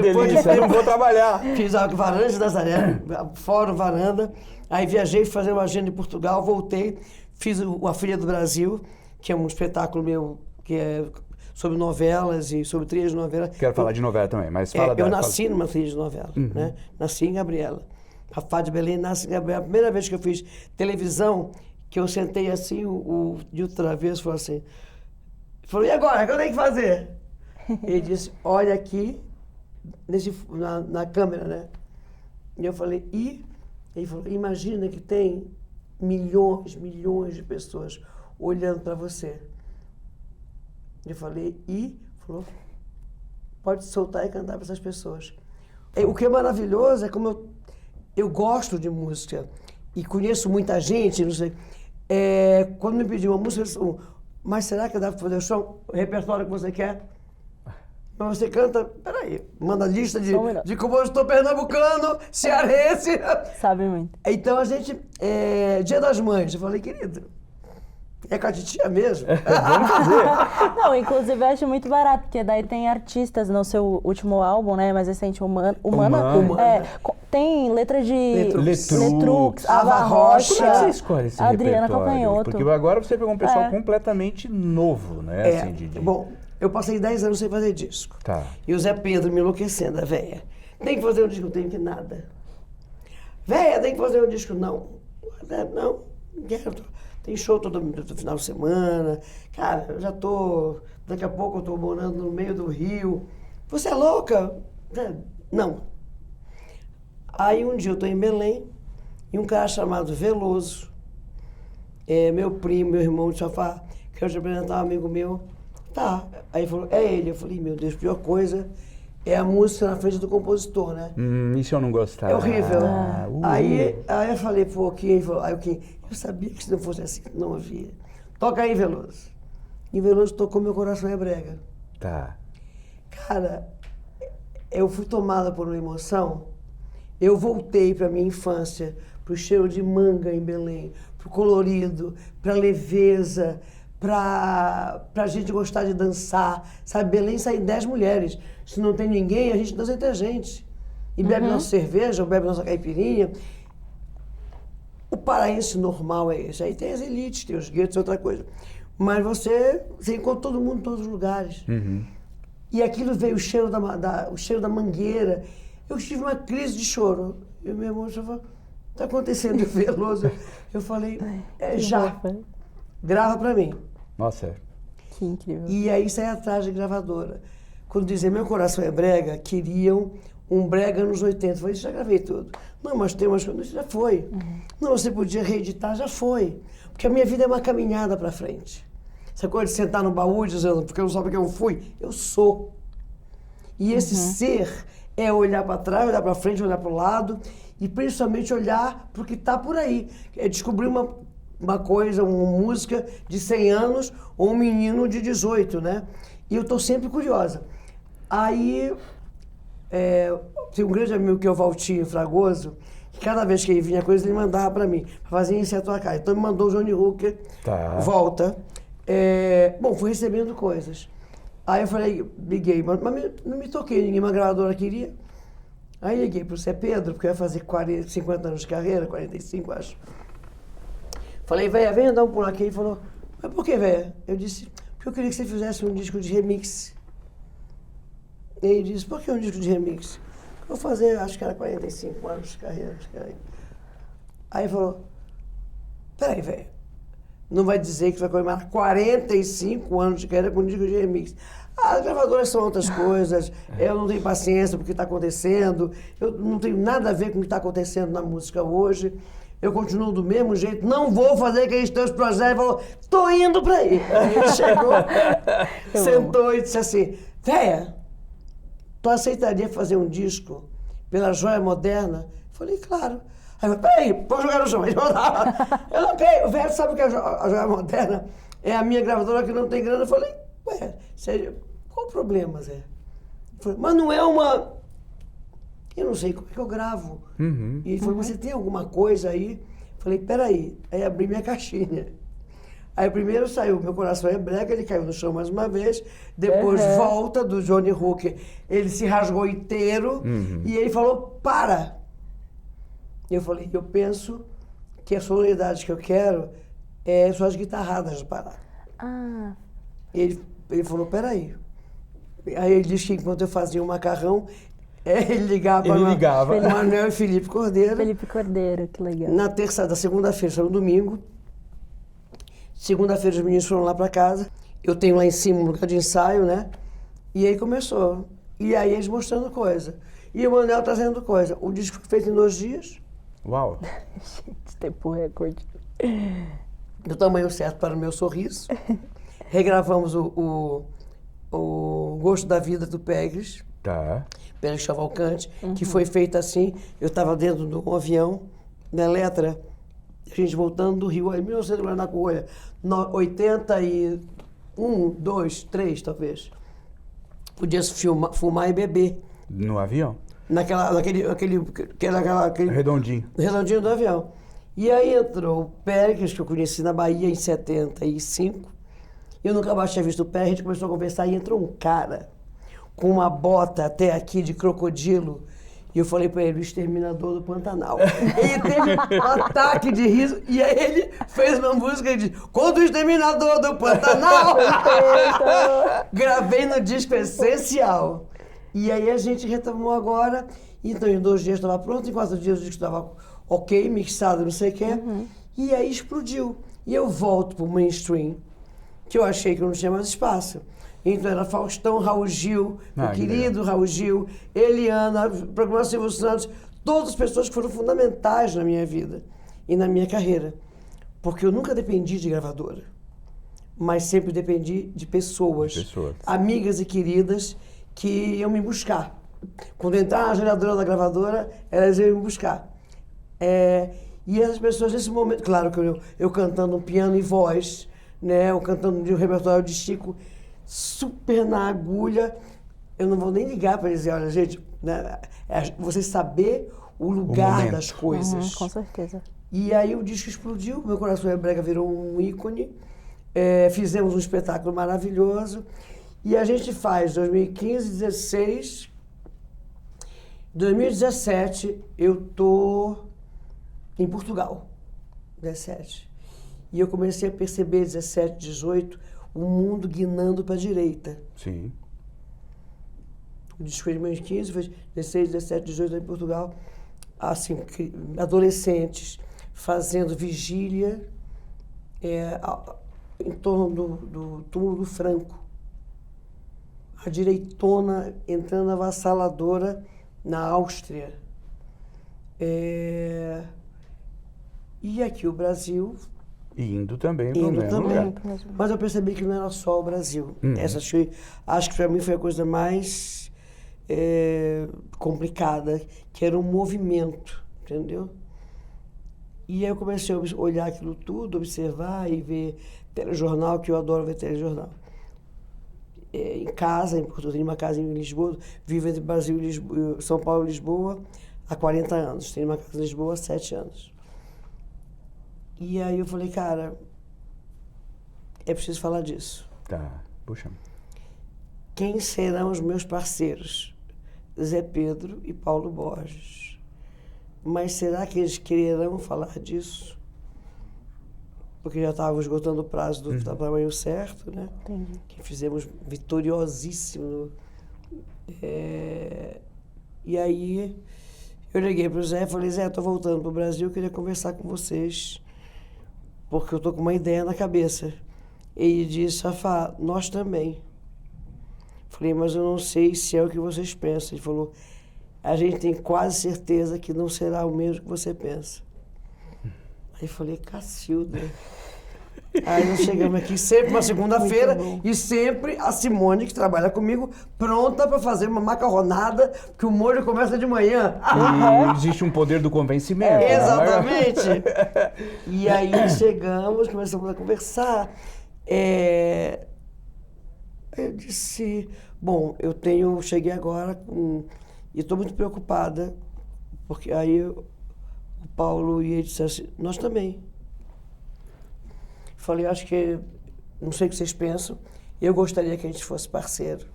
Depois delícia, não vou trabalhar. Fiz a Varanda de Nazaré, Fórum Varanda. Aí viajei, fui fazer uma agenda em Portugal, voltei, fiz A Filha do Brasil, que é um espetáculo meu, que é sobre novelas e sobre trilhas de novela. Quero falar de novela também, mas fala Eu nasci numa trilha de novela, né? Nasci em Gabriela. A Fá de Belém nasce em Gabriela. A primeira vez que eu fiz televisão, que eu sentei assim, o Dilton Travesso falou assim, e agora, o que eu tenho que fazer? Ele disse, olha aqui, na câmera, né? E eu falei, Ele falou, imagina que tem milhões de pessoas olhando para você. Eu falei, falou, pode soltar e cantar para essas pessoas. O que é maravilhoso é como eu gosto de música e conheço muita gente, não sei. Quando me pediu uma música, mas será que dá para fazer o repertório que você quer? Mas você canta, peraí, manda lista de compositor pernambucano, cearense. Sabe muito. Então a gente, Dia das Mães, eu falei, querido, é com a titia mesmo? Vamos fazer. Não, inclusive eu acho muito barato, porque daí tem artistas no seu último álbum, né, mais recente, Humana. Tem letra de Letrux, Ava Rocha. Como é que você escolhe esse Adriana repertório? Calcanhoto. Porque agora você pegou um pessoal completamente novo, né? Bom, eu passei 10 anos sem fazer disco. Tá. E o Zé Pedro me enlouquecendo, a véia. Tem que fazer um disco? Tenho que nada. Véia, tem que fazer um disco? Não. Não, quero. Tem show todo final de semana. Cara, eu já daqui a pouco eu tô morando no meio do Rio. Você é louca? Não. Aí um dia eu tô em Belém e um cara chamado Veloso, meu primo, meu irmão de sofá, quero te apresentar um amigo meu. Tá. Aí ele falou, é ele. Eu falei, meu Deus, pior coisa é a música na frente do compositor, né? Isso eu não gostava. É horrível. Aí eu falei, pô, Kim, eu sabia que se não fosse assim, não havia. Toca aí, Veloso. E Veloso tocou Meu Coração é Brega. Tá. Cara, eu fui tomada por uma emoção. Eu voltei para minha infância, pro cheiro de manga em Belém, pro colorido, pra leveza, pra gente gostar de dançar. Sabe, Belém saem 10 mulheres. Se não tem ninguém, a gente dança entre a gente. E bebe nossa cerveja, ou bebe nossa caipirinha. O paraense normal é esse. Aí tem as elites, tem os guetos, outra coisa. Mas você encontra todo mundo em todos os lugares. E aquilo veio o cheiro da mangueira. Eu tive uma crise de choro. E meu irmão falou, tá acontecendo Veloso. Eu falei, já. Grava pra mim. Nossa. Que incrível. E aí saí atrás de gravadora. Quando dizem Meu Coração é Brega, queriam um brega nos 80. Eu falei, já gravei tudo. Não, mas tem umas coisas, já foi. Não, você podia reeditar, já foi. Porque a minha vida é uma caminhada pra frente. Essa coisa de sentar no baú dizendo, porque eu não sabe que eu fui, eu sou. E esse ser é olhar para trás, olhar para frente, olhar para o lado e principalmente olhar para o que está por aí. É descobrir uma coisa, uma música de 100 anos ou um menino de 18, né? E eu estou sempre curiosa. Aí, tem um grande amigo que é o Valtinho Fragoso, que cada vez que ele vinha coisa, ele mandava para mim, para fazer isso a tua cara. Então me mandou o Johnny Hooker, volta. Bom, fui recebendo coisas. Aí eu falei, liguei, mas não me toquei, nenhuma gravadora queria. Aí liguei pro Zé Pedro, porque eu ia fazer 50 anos de carreira, 45 acho. Falei, véia, vem andar um pulo aqui. Ele falou, mas por que, véia? Eu disse, porque eu queria que você fizesse um disco de remix. E ele disse, por que um disco de remix? Eu vou fazer, acho que era 45 anos de carreira. Aí ele falou, peraí, véia, não vai dizer que vai comemorar 45 anos de carreira com um disco de remix. As gravadoras são outras coisas, eu não tenho paciência porque está acontecendo, eu não tenho nada a ver com o que está acontecendo na música hoje, eu continuo do mesmo jeito, não vou fazer aqueles teus projetos. Ele falou, tô indo para aí. Aí ele chegou, sentou e disse assim, véia, tu aceitaria fazer um disco pela Joia Moderna? Eu falei, claro. Aí eu falei, peraí, pode jogar no chão. Eu não quero, o velho sabe que a Joia Moderna é a minha gravadora que não tem grana. Eu falei, ué, sério, qual o problema, Zé? Ele falou, mas não é uma... Eu não sei como é que eu gravo. E ele falou, você tem alguma coisa aí? Eu falei, peraí. Aí abri minha caixinha. Aí primeiro saiu Meu Coração é Brega, ele caiu no chão mais uma vez. Depois Volta, do Johnny Hooker. Ele se rasgou inteiro e ele falou, para! Eu falei, eu penso que a sonoridade que eu quero são as guitarradas de Pará. Ele falou, peraí. Aí ele disse que enquanto eu fazia o macarrão, ele ligava para Manuel e Felipe Cordeiro. Felipe Cordeiro, que legal. Da segunda-feira, saiu no domingo. Segunda-feira os meninos foram lá para casa. Eu tenho lá em cima um lugar de ensaio, né? E aí começou. E aí eles mostrando coisa. E o Manuel trazendo coisa. O disco foi feito em 2 dias. Uau! Gente, tempo recorde. Do tamanho certo para o meu sorriso. Regravamos o Gosto da Vida do Pérez. Pérez Cavalcante, que foi feito assim. Eu estava dentro de um avião, na Eletra, a gente voltando do Rio, em 1900 na Coelha, 81, 2, 3 talvez. Podia fumar e beber. No avião? Naquele redondinho. Redondinho do avião. E aí entrou o Pérez, que eu conheci na Bahia em 75. Eu nunca mais tinha visto o Pérez, a gente começou a conversar e entrou um cara com uma bota até aqui de crocodilo. E eu falei para ele, o Exterminador do Pantanal. Ele teve um ataque de riso e aí ele fez uma música de Contra o Exterminador do Pantanal. Gravei no disco Essencial. E aí a gente retomou agora. Então em 2 dias estava pronto, em 4 dias o disco estava ok, mixado, não sei o quê. E aí explodiu. E eu volto pro mainstream, que eu achei que eu não tinha mais espaço. Então era Faustão, Raul Gil, o querido Raul Gil, Eliana, programa Silvio Santos, todas as pessoas que foram fundamentais na minha vida e na minha carreira. Porque eu nunca dependi de gravadora, mas sempre dependi de pessoas. Amigas e queridas que iam me buscar. Quando eu entrar na geradora da gravadora, elas iam me buscar. E essas pessoas, nesse momento, claro que eu cantando piano e voz, né, eu cantando de um repertório de Chico, super na agulha, eu não vou nem ligar para dizer, olha, gente, né, você saber o lugar das coisas. Com certeza. E aí o disco explodiu, Meu Coração é Brega virou um ícone, fizemos um espetáculo maravilhoso, e a gente faz 2015, 16, 2017, eu tô em Portugal, 17. E eu comecei a perceber, 17, 18, o mundo guinando para a direita. Sim. O disco foi de 2015, foi 16, 17, 18 em Portugal. Assim, adolescentes fazendo vigília em torno do túmulo do Franco. A direitona entrando avassaladora na Áustria. E aqui o Brasil... Indo também para o mesmo lugar. Mas eu percebi que não era só o Brasil. Essa acho que para mim foi a coisa mais complicada, que era um movimento, entendeu? E aí eu comecei a olhar aquilo tudo, observar e ver telejornal, que eu adoro ver telejornal. Em casa, eu tenho uma casa em Lisboa, vivo entre Brasil e Lisboa, São Paulo e Lisboa há 40 anos. Tenho uma casa em Lisboa há 7 anos. E aí eu falei, cara, é preciso falar disso. Tá, puxa. Quem serão os meus parceiros? Zé Pedro e Paulo Borges. Mas será que eles quererão falar disso? Porque já estava esgotando o prazo do tamanho certo, né? Entendi. Que fizemos vitoriosíssimo. E aí eu liguei para o Zé e falei, Zé, estou voltando para o Brasil, eu queria conversar com vocês, porque eu estou com uma ideia na cabeça. Ele disse, Fafá, nós também. Falei, mas eu não sei se é o que vocês pensam. Ele falou, a gente tem quase certeza que não será o mesmo que você pensa. Aí eu falei, Cacilda. Aí nós chegamos aqui sempre uma segunda-feira e sempre a Simone, que trabalha comigo, pronta para fazer uma macarronada, que o molho começa de manhã. E existe um poder do convencimento. Exatamente. E aí chegamos, começamos a conversar. Eu disse, bom, cheguei agora e estou muito preocupada, porque aí o Paulo e ele disseram assim, nós também. Falei, acho que, não sei o que vocês pensam, eu gostaria que a gente fosse parceiro,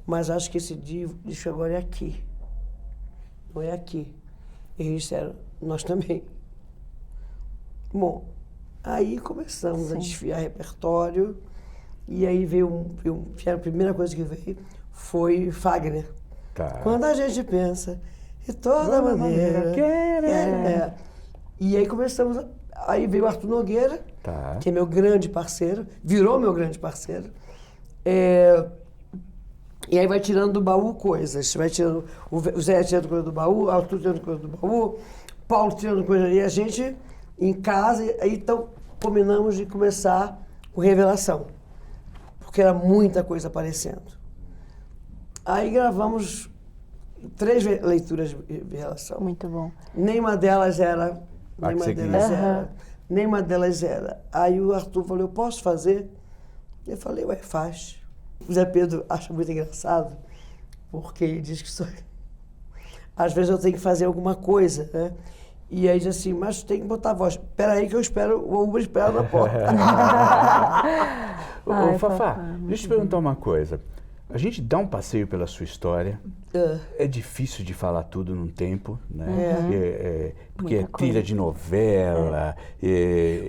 mas acho que esse disco agora é aqui, não é aqui. E eles disseram, nós também. Bom, aí começamos a desfiar repertório, e aí a primeira coisa que veio foi Fagner. Tá. Quando a gente pensa, de toda maneira. E aí começamos, aí veio o Arthur Nogueira, tá, que é meu grande parceiro, virou meu grande parceiro. E aí vai tirando do baú coisas. Vai tirando, o Zé tirando coisa do baú, o Arthur tirando coisa do baú, Paulo tirando coisa. E a gente, em casa, aí então combinamos de começar com Revelação, porque era muita coisa aparecendo. Aí gravamos 3 leituras de Revelação. Muito bom. Nenhuma delas era. Nenhuma delas era. Aí o Arthur falou, eu posso fazer? Eu falei, ué, faz. O Zé Pedro acha muito engraçado, porque ele diz que às vezes eu tenho que fazer alguma coisa, né? E aí diz assim, mas tem que botar a voz. Espera aí que eu espero, o Uber espera na porta. Ô, Fafá, deixa eu te perguntar uma coisa. A gente dá um passeio pela sua história. É difícil de falar tudo num tempo, né? Porque é trilha de novela.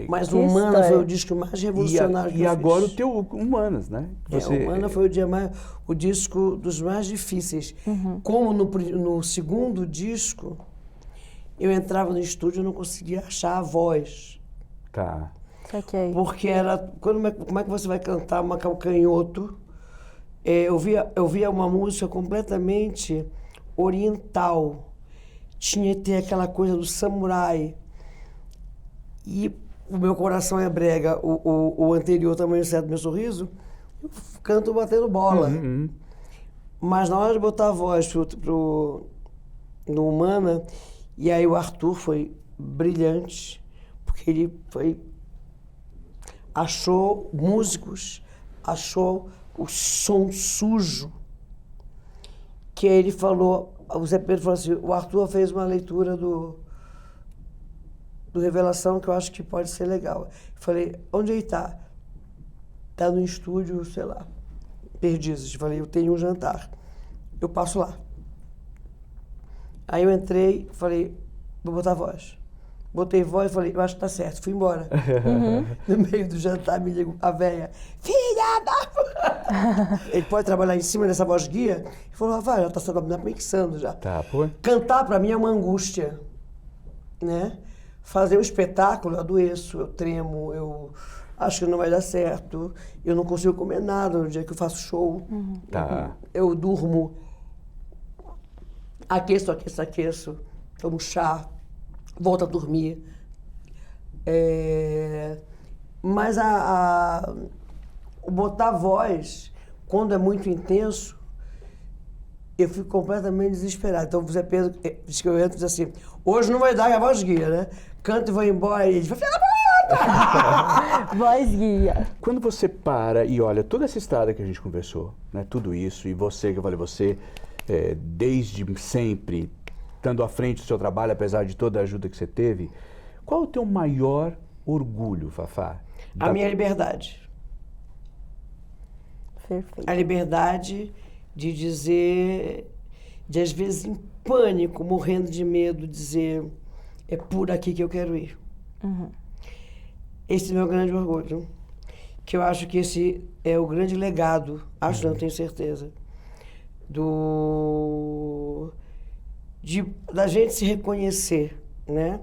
Mas o Humana foi o disco mais revolucionário que eu fiz. E agora o teu Humanas, né? O Humana foi o disco dos mais difíceis. Como no segundo disco, eu entrava no estúdio e não conseguia achar a voz. Tá. Okay. Porque era... como é que você vai cantar uma calcanhoto? Eu via uma música completamente oriental. Tinha que ter aquela coisa do samurai. E o meu coração é brega. O anterior, Tamanho Certo do Meu Sorriso, eu canto batendo bola. Mas na hora de botar a voz no Humana, e aí o Arthur foi brilhante, porque ele achou músicos, achou o som sujo, que ele falou, o Zé Pedro falou assim, o Arthur fez uma leitura do Revelação que eu acho que pode ser legal. Eu falei, onde ele está? Está no estúdio, sei lá, Perdizes. Eu falei, eu tenho um jantar, eu passo lá. Aí eu entrei, falei, vou botar voz. Botei voz e falei, eu acho que tá certo, fui embora. No meio do jantar me ligou a véia, filha da... Ele pode trabalhar em cima dessa voz guia? Ele falou, vai, já tá mixando já. Tá, pô. Cantar pra mim é uma angústia, né? Fazer um espetáculo, eu adoeço, eu tremo, eu acho que não vai dar certo, eu não consigo comer nada no dia que eu faço show. Tá. Eu durmo, aqueço, tomo chá, volto a dormir. Mas o botar voz, quando é muito intenso, eu fico completamente desesperado. Então, o Zé Pedro diz que eu entro e diz assim, hoje não vai dar, a voz guia, né? Canto e vou embora, e ele vai ficar voz guia. Quando você para e olha toda essa estrada que a gente conversou, né? Tudo isso, e você, que eu falei, você, desde sempre, estando à frente do seu trabalho, apesar de toda a ajuda que você teve, qual é o teu maior orgulho, Fafá? A minha liberdade. Perfeito. A liberdade de dizer, de às vezes em pânico, morrendo de medo, dizer, é por aqui que eu quero ir. Uhum. Esse é o meu grande orgulho. Que eu acho que esse é o grande legado, acho, não tenho certeza, da gente se reconhecer, né?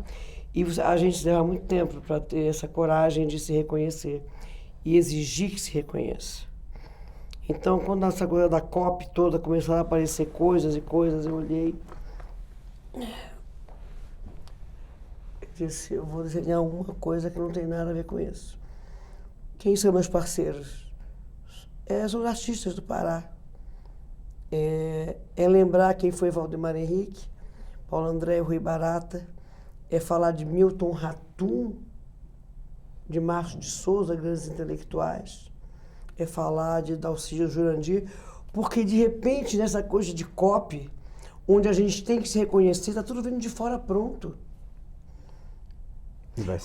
E a gente leva muito tempo para ter essa coragem de se reconhecer e exigir que se reconheça. Então, quando essa coisa da COP toda começaram a aparecer coisas e coisas, eu olhei. Eu disse, eu vou desenhar uma coisa que não tem nada a ver com isso. Quem são meus parceiros? São os artistas do Pará. É lembrar quem foi Valdemar Henrique, Paulo André, Rui Barata, é falar de Milton Ratum, de Márcio de Souza, grandes intelectuais, é falar de Dalcídio Jurandir, porque de repente nessa coisa de COP, onde a gente tem que se reconhecer, está tudo vindo de fora pronto.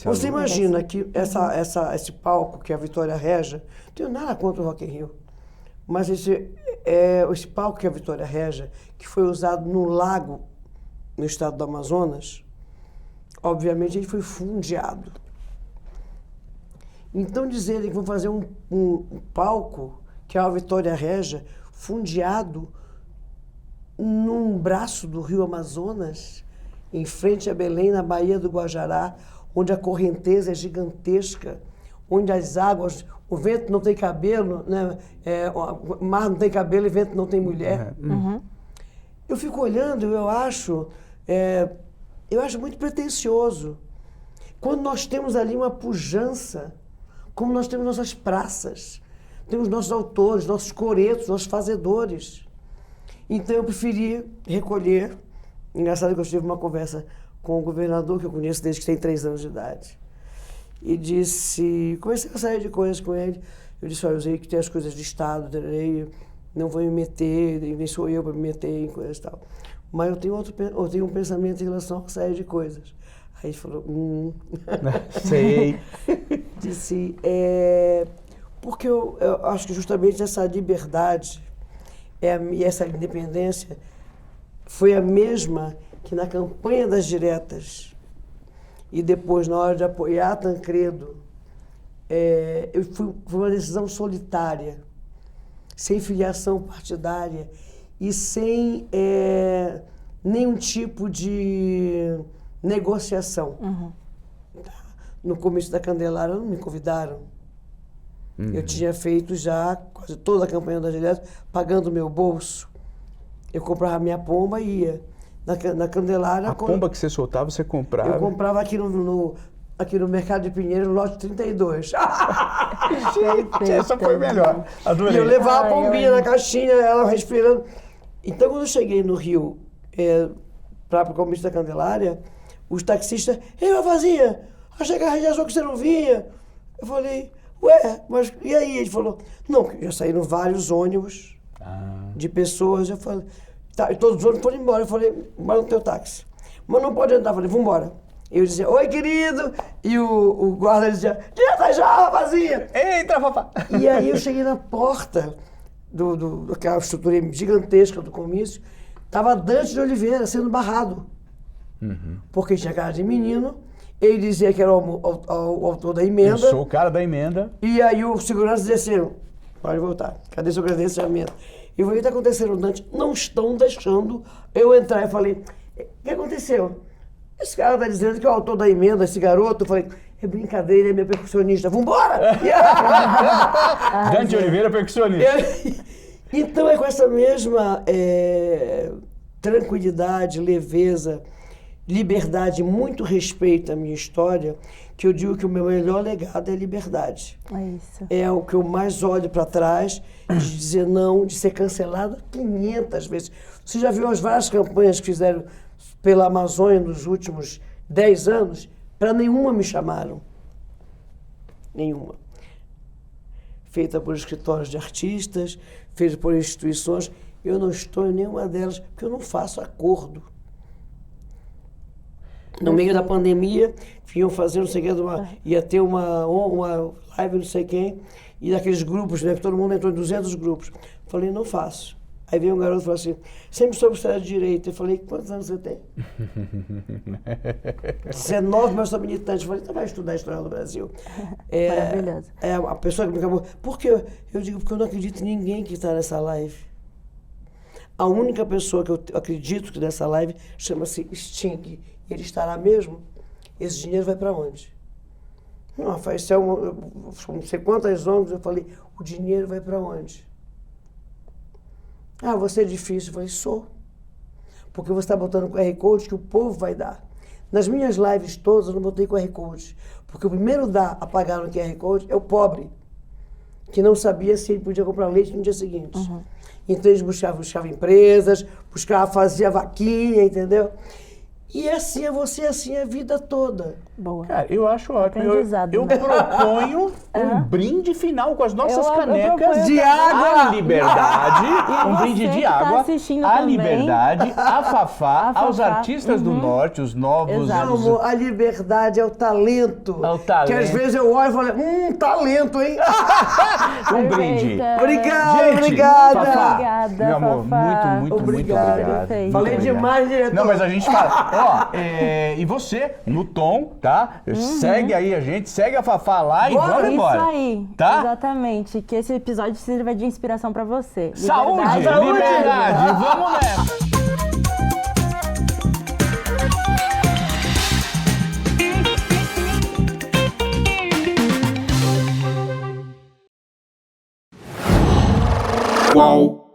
Você imagina que esse palco que é a Vitória Regia, não tenho nada contra o Rock in Rio, mas esse palco que é a Vitória Regia, que foi usado no lago, no estado do Amazonas, obviamente ele foi fundeado. Então dizerem que vão fazer um palco, que é a Vitória Regia, fundeado num braço do rio Amazonas, em frente a Belém, na Baía do Guajará, onde a correnteza é gigantesca, onde as águas, o vento não tem cabelo, né? O mar não tem cabelo e o vento não tem mulher. Uhum. Eu fico olhando, eu acho muito pretensioso. Quando nós temos ali uma pujança, como nós temos nossas praças, temos nossos autores, nossos coretos, nossos fazedores. Então eu preferi recolher. Engraçado que eu tive uma conversa com o governador, que eu conheço desde que tem 3 anos de idade. E comecei a sair de coisas com ele. Eu disse, olha, eu sei que tem as coisas de Estado, não vou me meter, nem sou eu para me meter em coisas e tal. Mas eu tenho um pensamento em relação a sair de coisas. Aí ele falou, Sei. Disse, porque eu acho que justamente essa liberdade e essa independência foi a mesma que na campanha das diretas e depois na hora de apoiar Tancredo, foi uma decisão solitária, sem filiação partidária e sem nenhum tipo de negociação. Uhum. No começo da Candelária não me convidaram. Uhum. Eu tinha feito já quase toda a campanha das diretas, pagando o meu bolso. Eu comprava minha pomba e ia. Na Candelária... A pomba que você soltava, você comprava? Eu comprava aqui no Mercado de Pinheiro, lote 32. Gente, essa foi melhor. Adorei. E eu levava a pombinha na caixinha, ela respirando. Então, quando eu cheguei no Rio, para o começo da Candelária, os taxistas, ei, Vazinha, achei que a gente achou que você não vinha. Eu falei, ué, mas e aí? Ele falou, não, já saíram vários ônibus de pessoas. Eu falei, tá, e todos os ônibus foram embora. Eu falei, mas não tem o táxi. Mas não pode andar. Eu falei, vambora. Eu dizia, oi, querido. E o guarda dizia, direita já, Vazinha. Eita, Fafá. E aí eu cheguei na porta daquela estrutura gigantesca do comício. Estava Dante de Oliveira sendo barrado. Uhum. Porque tinha cara de menino. Ele dizia que era o autor da emenda. Eu sou o cara da emenda. E aí o segurança dizia assim, pode voltar, cadê seu credenciamento? E eu falei, o que está acontecendo, Dante? Não estão deixando eu entrar. Eu falei, o que aconteceu? Esse cara está dizendo que é o autor da emenda, esse garoto. Eu falei, é brincadeira, ele é meu percussionista, vambora! Dante Oliveira, percussionista. Então é com essa mesma tranquilidade, leveza, liberdade, muito respeito à minha história, que eu digo que o meu melhor legado é a liberdade. É isso. É o que eu mais olho para trás, de dizer não, de ser cancelada 500 vezes. Você já viu as várias campanhas que fizeram pela Amazônia nos últimos 10 anos? Para nenhuma me chamaram. Nenhuma. Feita por escritórios de artistas, feita por instituições. Eu não estou em nenhuma delas, porque eu não faço acordo. No meio da pandemia, vinham fazer não sei o que, ia ter uma live não sei quem, e daqueles grupos, né, que todo mundo entrou em 200 grupos. Falei, não faço. Aí veio um garoto e falou assim, sempre soube história de direito. Eu falei, quantos anos você tem? 19, mas sou militante. Eu falei, então vai estudar a história do Brasil. Maravilhoso. É a pessoa que me acabou. Por quê? Eu digo, porque eu não acredito em ninguém que está nessa live. A única pessoa que eu acredito que nessa live chama-se Sting. Ele estará mesmo? Esse dinheiro vai para onde? Não, faz não sei quantas ONGs, eu falei, o dinheiro vai para onde? Ah, você é difícil. Eu falei, sou. Porque você está botando QR Code que o povo vai dar. Nas minhas lives todas eu não botei QR Code. Porque o primeiro a pagar no QR Code é o pobre, que não sabia se ele podia comprar leite no dia seguinte. Uhum. Então eles buscavam empresas, fazia vaquinha, entendeu? E assim é você, assim é a vida toda. Boa. Cara, eu acho ótimo. Eu proponho um brinde final com as nossas canecas de água. A liberdade, um brinde de água, a liberdade, a Fafá, aos artistas do Norte, os novos... Não, a liberdade é o talento. É o talento. Que às vezes eu olho e falo, talento, hein? Um brinde. Obrigada, gente, obrigada. Fafá, Obrigada, meu amor, Fafá. muito obrigado. Falei muito demais, diretor. Não, mas a gente fala, e você, no tom, tá? Segue aí a gente, segue a Fafá lá e vamos embora. Isso aí, tá? Exatamente, que esse episódio sirva de inspiração pra você. Saúde, liberdade, vamos nessa. Qual?